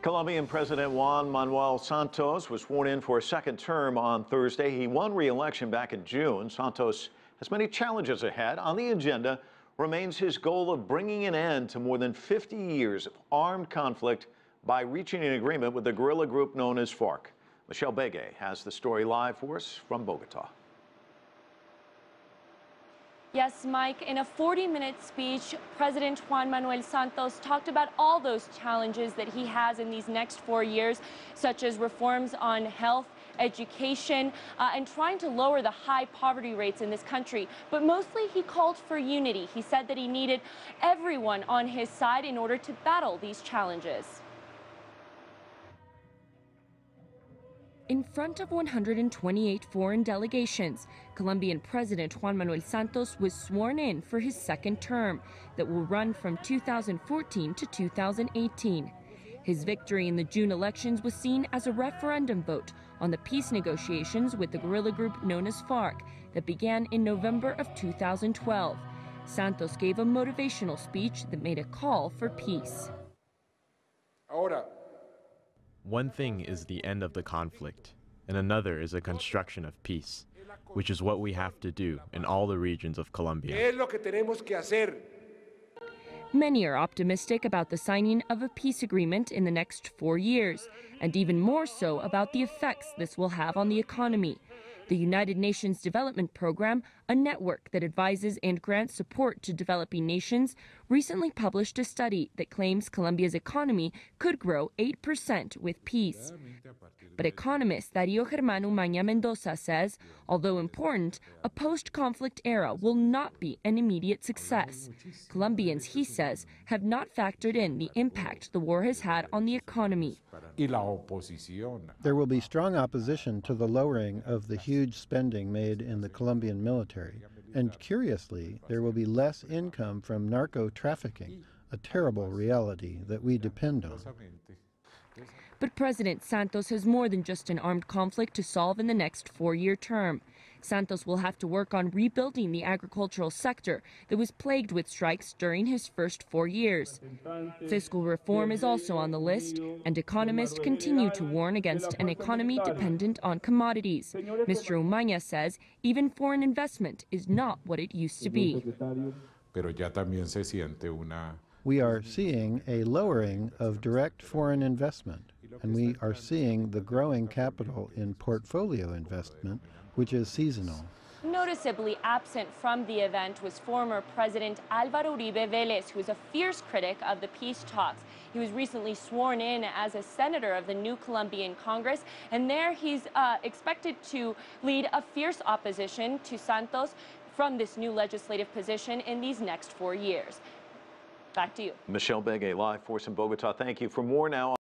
Colombian President Juan Manuel Santos was sworn in for a second term on Thursday. He won re-election back in June. Santos has many challenges ahead. On the agenda remains his goal of bringing an end to more than 50 years of armed conflict by reaching an agreement with the guerrilla group known as FARC. Michelle Begay has the story live for us from Bogota. Yes, Mike, in a 40-minute speech, President Juan Manuel Santos talked about all those challenges that he has in these next 4 years, such as reforms on health, education, and trying to lower the high poverty rates in this country. But mostly he called for unity. He said that he needed everyone on his side in order to battle these challenges. In front of 128 foreign delegations, Colombian President Juan Manuel Santos was sworn in for his second term that will run from 2014 to 2018. His victory in the June elections was seen as a referendum vote on the peace negotiations with the guerrilla group known as FARC that began in November of 2012. Santos gave a motivational speech that made a call for peace. One thing is the end of the conflict, and another is a construction of peace, which is what we have to do in all the regions of Colombia. Many are optimistic about the signing of a peace agreement in the next 4 years, and even more so about the effects this will have on the economy. The United Nations Development Program, a network that advises and grants support to developing nations, recently published a study that claims Colombia's economy could grow 8% with peace. But economist Darío Germán Umaña Mendoza says, although important, a post-conflict era will not be an immediate success. Colombians, he says, have not factored in the impact the war has had on the economy. There will be strong opposition to the lowering of the huge spending made in the Colombian military. And curiously, there will be less income from narco trafficking, a terrible reality that we depend on. But President Santos has more than just an armed conflict to solve in the next 4-year term. Santos will have to work on rebuilding the agricultural sector that was plagued with strikes during his first 4 years. Fiscal reform is also on the list, and economists continue to warn against an economy dependent on commodities. Mr. Umaña says even foreign investment is not what it used to be. We are seeing a lowering of direct foreign investment, and we are seeing the growing capital in portfolio investment, which is seasonal. Noticeably absent from the event was former President Álvaro Uribe Vélez, who is a fierce critic of the peace talks. He was recently sworn in as a senator of the new Colombian Congress, and there he's expected to lead a fierce opposition to Santos from this new legislative position in these next 4 years. Back to you. Michelle Begay, live for us in Bogota. Thank you. For more now.